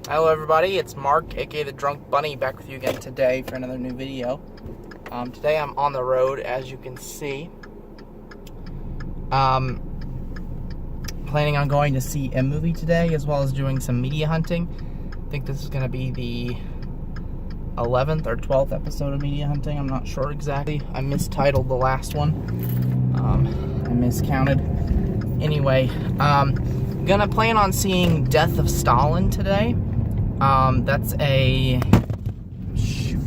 Hello everybody, it's Mark, aka the Drunk Bunny, back with you again today for another new video. Today I'm on the road, as you can see. Planning on going to see a movie today, as well as doing some media hunting. I think this is going to be the 11th or 12th episode of media hunting, I'm not sure exactly. I mistitled the last one. I miscounted. Anyway, gonna plan on seeing Death of Stalin today. That's a... shoot.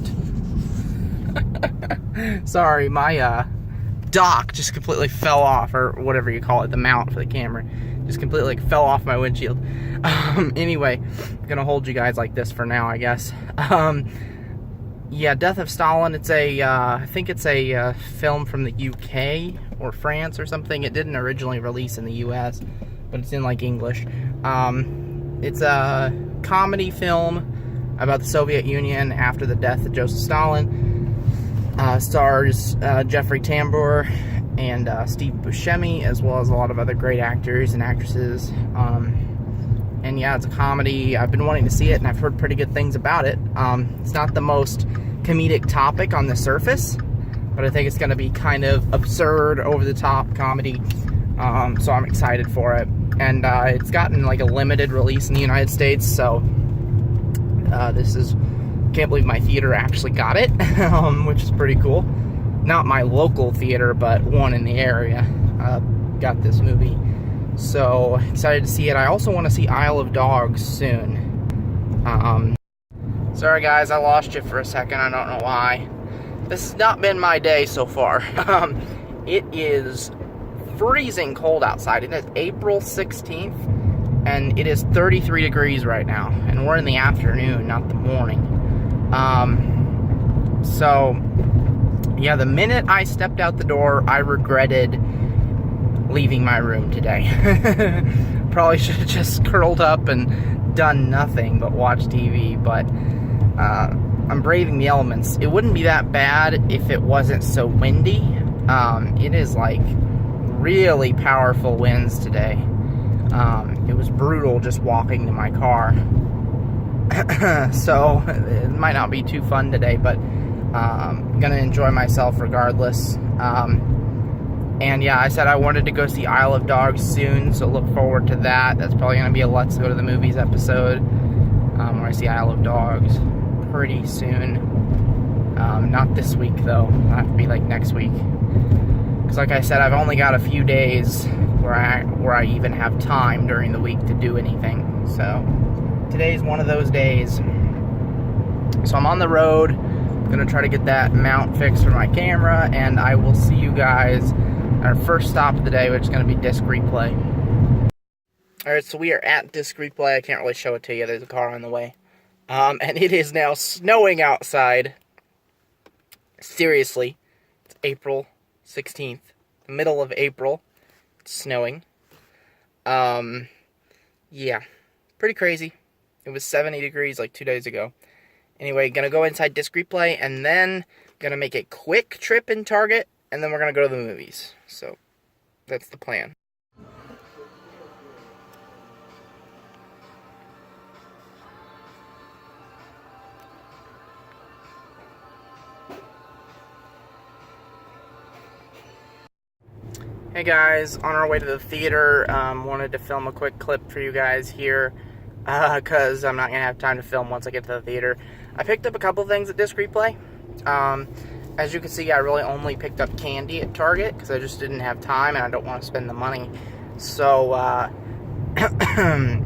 Sorry, my, dock just completely fell off, or whatever you call it, the mount for the camera. Just completely, fell off my windshield. Anyway, I'm gonna hold you guys like this for now, I guess. Yeah, Death of Stalin, it's a, I think it's a, film from the UK, or France or something. It didn't originally release in the US, but it's in, English. It's a comedy film about the Soviet Union after the death of Joseph Stalin. Stars Jeffrey Tambor and Steve Buscemi, as well as a lot of other great actors and actresses. And yeah, it's a comedy. I've been wanting to see it, and I've heard pretty good things about it. It's not the most comedic topic on the surface, but I think it's going to be kind of absurd, over-the-top comedy. So I'm excited for it. And it's gotten a limited release in the United States, so this is, can't believe my theater actually got it, which is pretty cool. Not my local theater, but one in the area got this movie. So excited to see it. I also want to see Isle of Dogs soon. Sorry guys, I lost you for a second. I don't know why. This has not been my day so far. It is freezing cold outside. It is April 16th, and it is 33 degrees right now, and we're in the afternoon, not the morning. So, yeah, the minute I stepped out the door, I regretted leaving my room today. Probably should have just curled up and done nothing but watch TV, but I'm braving the elements. It wouldn't be that bad if it wasn't so windy. It is really powerful winds today. It was brutal just walking to my car. So it might not be too fun today, but I'm gonna enjoy myself regardless. And yeah, I said I wanted to go see Isle of Dogs soon, so look forward to that. That's probably gonna be a Let's Go to the Movies episode, where I see Isle of Dogs pretty soon. Not this week though, it'll have to be next week. Because like I said, I've only got a few days where I even have time during the week to do anything. So today's one of those days. So I'm on the road. I'm gonna try to get that mount fixed for my camera, and I will see you guys at our first stop of the day, which is gonna be Discrete. Alright, so we are at Discrete. I can't really show it to you. There's a car on the way. And it is now snowing outside. Seriously, it's April 16th, the middle of April. It's snowing. Yeah, pretty crazy. It was 70 degrees 2 days ago. Anyway, gonna go inside Discrete, and then gonna make a quick trip in Target, and then we're gonna go to the movies. So, that's the plan. Hey guys, on our way to the theater. Wanted to film a quick clip for you guys here, because I'm not going to have time to film once I get to the theater. I picked up a couple things at Discrete. As you can see, I really only picked up candy at Target, because I just didn't have time, and I don't want to spend the money. So,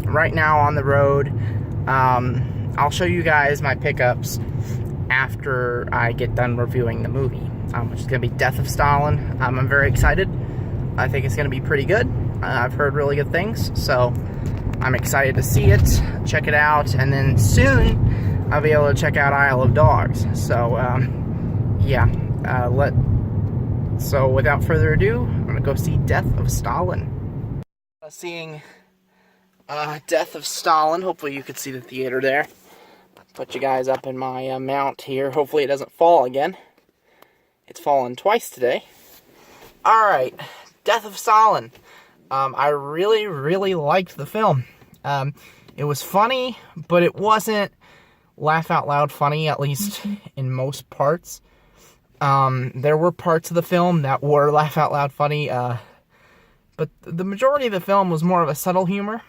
right now on the road, I'll show you guys my pickups after I get done reviewing the movie, which is going to be Death of Stalin. I'm very excited. I think it's going to be pretty good. I've heard really good things, so I'm excited to see it, check it out, and then soon I'll be able to check out Isle of Dogs. So, yeah, so without further ado, I'm going to go see Death of Stalin. Seeing Death of Stalin. Hopefully you can see the theater there. Put you guys up in my mount here. Hopefully it doesn't fall again. It's fallen twice today. Alright, Death of Stalin. I really liked the film. It was funny, but it wasn't laugh out loud funny, at least in most parts. There were parts of the film that were laugh out loud funny, but the majority of the film was more of a subtle humor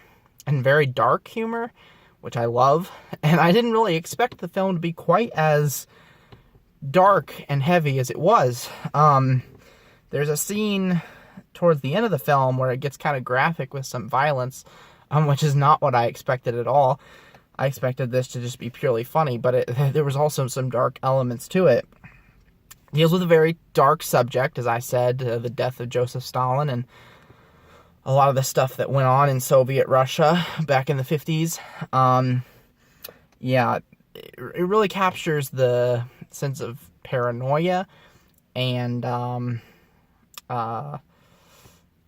and very dark humor, which I love. And I didn't really expect the film to be quite as dark and heavy as it was. There's a scene towards the end of the film where it gets kind of graphic with some violence, which is not what I expected at all. I expected this to just be purely funny, but there was also some dark elements to it. It deals with a very dark subject, as I said, the death of Joseph Stalin and a lot of the stuff that went on in Soviet Russia back in the 50s. Yeah, it really captures the sense of paranoia and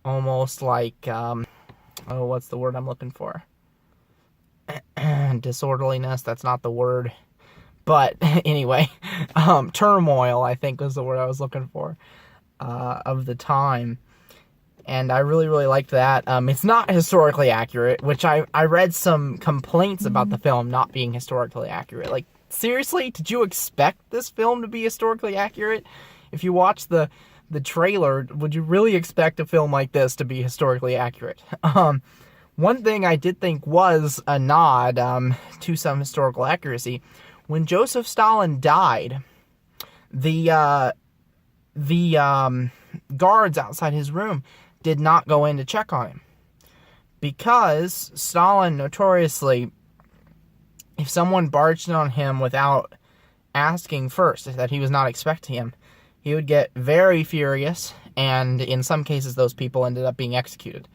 almost like, what's the word I'm looking for? Disorderliness, that's not the word. But anyway, turmoil, I think was the word I was looking for, of the time. And I really, really liked that. It's not historically accurate, which I read some complaints about the film not being historically accurate. Like, seriously, did you expect this film to be historically accurate? If you watch the trailer, would you really expect a film like this to be historically accurate? One thing I did think was a nod to some historical accuracy. When Joseph Stalin died, the guards outside his room did not go in to check on him. Because Stalin notoriously, if someone barged in on him without asking first, that he was not expecting him, he would get very furious, and in some cases those people ended up being executed.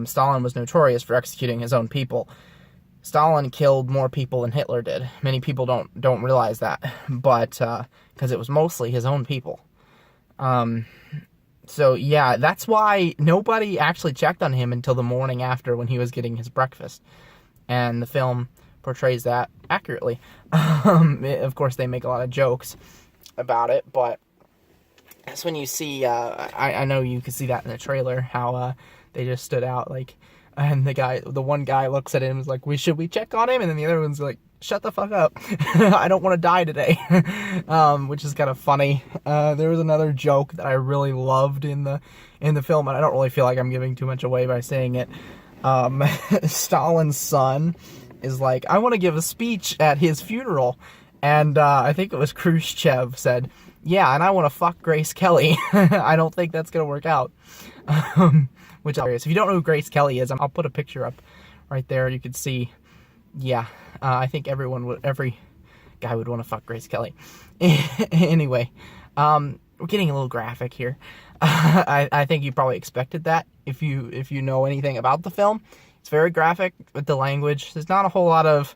Stalin was notorious for executing his own people. Stalin killed more people than Hitler did. Many people don't realize that, but because it was mostly his own people. So yeah, that's why nobody actually checked on him until the morning after when he was getting his breakfast. And the film portrays that accurately. Of course, they make a lot of jokes about it, but that's when you see, I know you can see that in the trailer, how they just stood out, like, and the one guy looks at him and is like, should we check on him? And then the other one's like, shut the fuck up. I don't want to die today. Which is kind of funny. There was another joke that I really loved in the film, and I don't really feel like I'm giving too much away by saying it. Stalin's son is like, I want to give a speech at his funeral. And I think it was Khrushchev said, yeah, and I want to fuck Grace Kelly. I don't think that's going to work out. Which is hilarious. If you don't know who Grace Kelly is, I'll put a picture up right there. You can see, yeah, I think every guy would want to fuck Grace Kelly. Anyway, we're getting a little graphic here. I think you probably expected that if you know anything about the film. It's very graphic with the language. There's not a whole lot of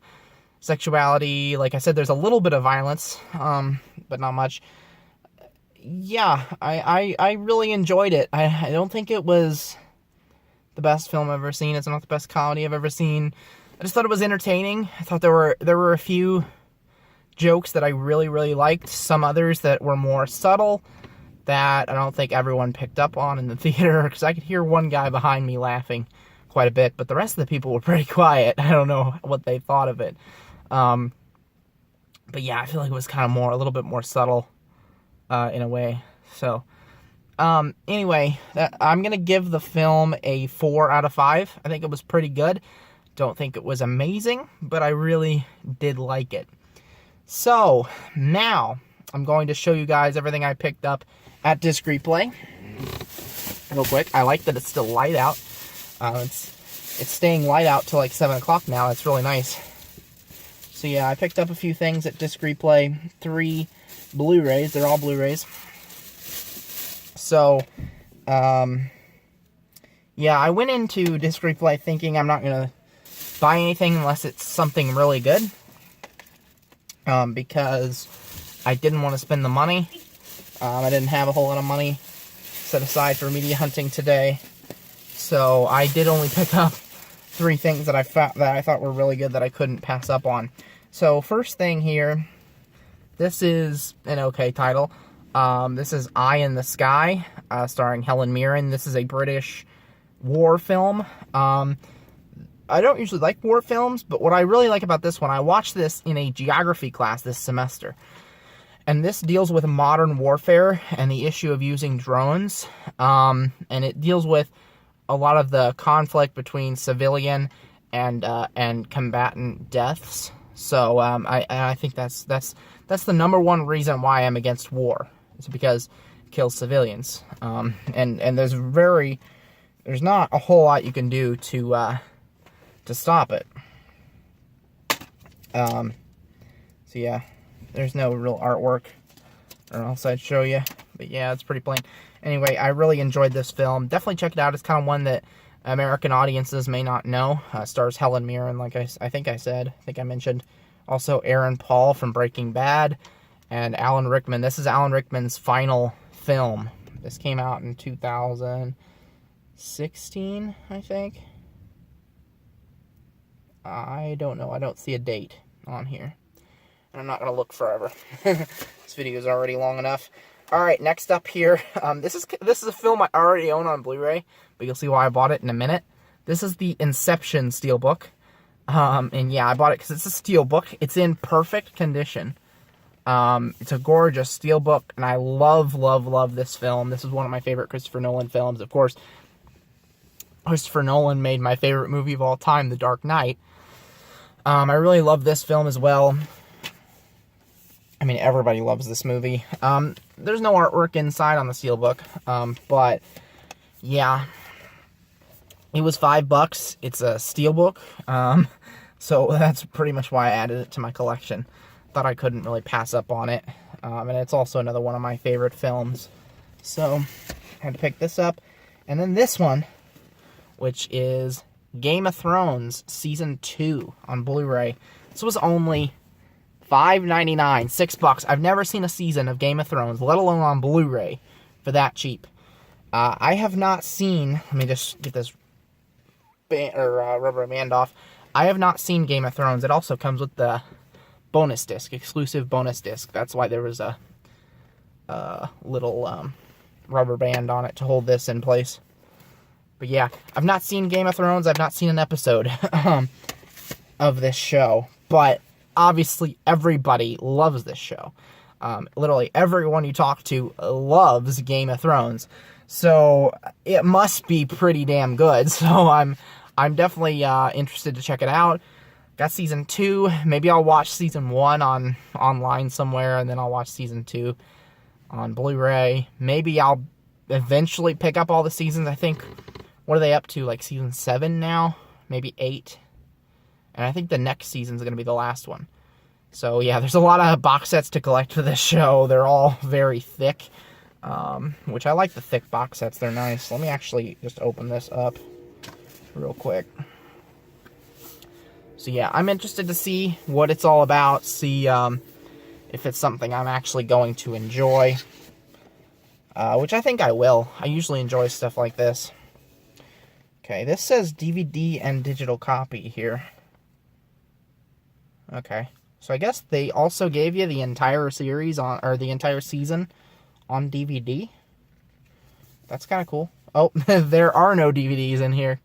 sexuality. Like I said, there's a little bit of violence, but not much. Yeah, I really enjoyed it. I don't think it was the best film I've ever seen. It's not the best comedy I've ever seen. I just thought it was entertaining. I thought there were a few jokes that I really, really liked. Some others that were more subtle that I don't think everyone picked up on in the theater, because I could hear one guy behind me laughing quite a bit, but the rest of the people were pretty quiet. I don't know what they thought of it. But yeah, I feel like it was kind of a little bit more subtle in a way. So anyway, I'm going to give the film a 4 out of 5. I think it was pretty good. Don't think it was amazing, but I really did like it. So, now, I'm going to show you guys everything I picked up at Discrete Play. Real quick, I like that it's still light out. It's staying light out till like 7 o'clock now. That's really nice. So yeah, I picked up a few things at Discrete Play. 3 Blu-rays. They're all Blu-rays. So, yeah, I went into Discrete Play thinking I'm not going to buy anything unless it's something really good. Because I didn't want to spend the money. I didn't have a whole lot of money set aside for media hunting today. So I did only pick up 3 things that I thought were really good that I couldn't pass up on. So first thing here, this is an okay title. This is Eye in the Sky, starring Helen Mirren. This is a British war film. I don't usually like war films, but what I really like about this one, I watched this in a geography class this semester. And this deals with modern warfare and the issue of using drones. And it deals with a lot of the conflict between civilian and combatant deaths. So I think that's the number one reason why I'm against war. It's because it kills civilians. And there's not a whole lot you can do to stop it. So yeah, there's no real artwork, or else I'd show you. But yeah, it's pretty plain. Anyway, I really enjoyed this film. Definitely check it out. It's kind of one that American audiences may not know. Stars Helen Mirren, like I think I mentioned. Also Aaron Paul from Breaking Bad, and Alan Rickman. This is Alan Rickman's final film. This came out in 2016, I think. I don't know. I don't see a date on here. And I'm not going to look forever. This video is already long enough. Alright, next up here. This is a film I already own on Blu-ray, but you'll see why I bought it in a minute. This is the Inception Steelbook. And yeah, I bought it because it's a steelbook. It's in perfect condition. It's a gorgeous steelbook, and I love, love, love this film. This is one of my favorite Christopher Nolan films. Of course, Christopher Nolan made my favorite movie of all time, The Dark Knight. I really love this film as well. I mean, everybody loves this movie. There's no artwork inside on the steelbook, but yeah, it was $5. It's a steelbook, so that's pretty much why I added it to my collection. Thought I couldn't really pass up on it, and it's also another one of my favorite films. So, I had to pick this up, and then this one, which is Game of Thrones Season 2 on Blu-ray. This was only $5.99, $6. I've never seen a season of Game of Thrones, let alone on Blu-ray, for that cheap. I have not seen, let me just get this rubber band off. I have not seen Game of Thrones. It also comes with the bonus disc, exclusive bonus disc. That's why there was a little rubber band on it to hold this in place. But yeah, I've not seen Game of Thrones. I've not seen an episode of this show. But obviously, everybody loves this show. Literally, everyone you talk to loves Game of Thrones. So, it must be pretty damn good. So, I'm definitely interested to check it out. Got Season 2. Maybe I'll watch Season 1 online somewhere, and then I'll watch Season 2 on Blu-ray. Maybe I'll eventually pick up all the seasons. I think, what are they up to? Like Season 7 now? Maybe 8? And I think the next season's going to be the last one. So, yeah, there's a lot of box sets to collect for this show. They're all very thick, which I like the thick box sets. They're nice. Let me actually just open this up real quick. So, yeah, I'm interested to see what it's all about, see if it's something I'm actually going to enjoy, which I think I will. I usually enjoy stuff like this. Okay, this says DVD and digital copy here. Okay, so I guess they also gave you the entire series or the entire season on DVD. That's kind of cool. Oh, there are no DVDs in here.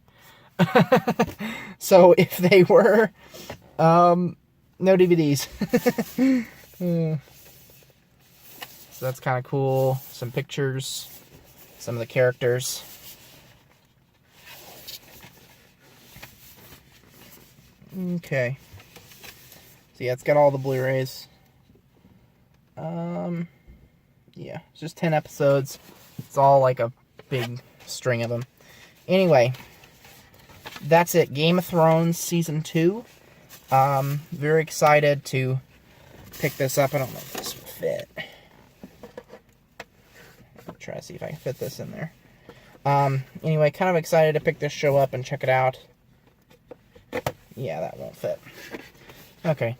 So if they were, no DVDs. So that's kind of cool. Some pictures, some of the characters. Okay. So yeah, it's got all the Blu-rays. Yeah, it's just 10 episodes. It's all like a big string of them. Anyway, that's it. Game of Thrones Season 2. Very excited to pick this up. I don't know if this will fit. I'll try to see if I can fit this in there. Anyway, kind of excited to pick this show up and check it out. Yeah, that won't fit. Okay.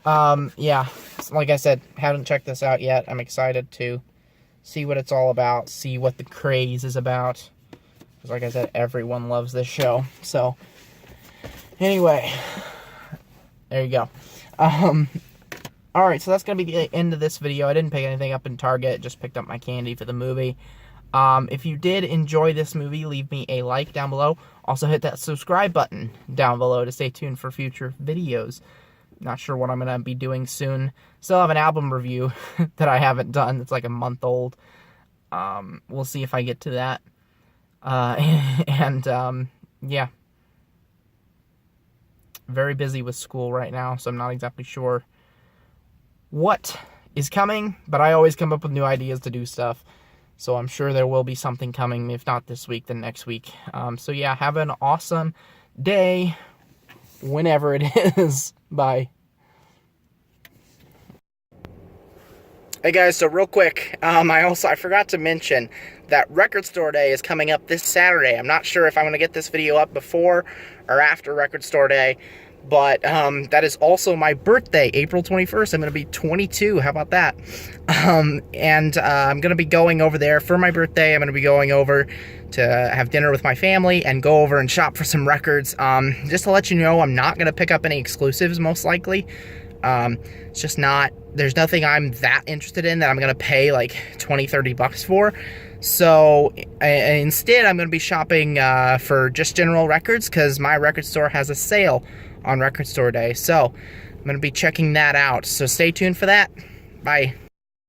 Yeah, like I said, haven't checked this out yet. I'm excited to see what it's all about, see what the craze is about. Because like I said, everyone loves this show. So, anyway, there you go. Alright, so that's going to be the end of this video. I didn't pick anything up in Target, just picked up my candy for the movie. If you did enjoy this movie, leave me a like down below. Also hit that subscribe button down below to stay tuned for future videos. Not sure what I'm going to be doing soon. Still have an album review that I haven't done. It's like a month old. We'll see if I get to that. Yeah. Very busy with school right now, so I'm not exactly sure what is coming, but I always come up with new ideas to do stuff. So I'm sure there will be something coming, if not this week, then next week. So yeah, have an awesome day whenever it is. Bye. Hey guys, so real quick, I forgot to mention that Record Store Day is coming up this Saturday. I'm not sure if I'm going to get this video up before or after Record Store Day, but that is also my birthday, April 21st. I'm going to be 22. How about that? I'm going to be going over there for my birthday. I'm going to be going over to have dinner with my family and go over and shop for some records. Just to let you know, I'm not going to pick up any exclusives, most likely. It's just not, there's nothing I'm that interested in that I'm going to pay like 20, 30 bucks for. So instead, I'm going to be shopping for just general records because my record store has a sale on Record Store Day. So I'm going to be checking that out. So stay tuned for that. Bye.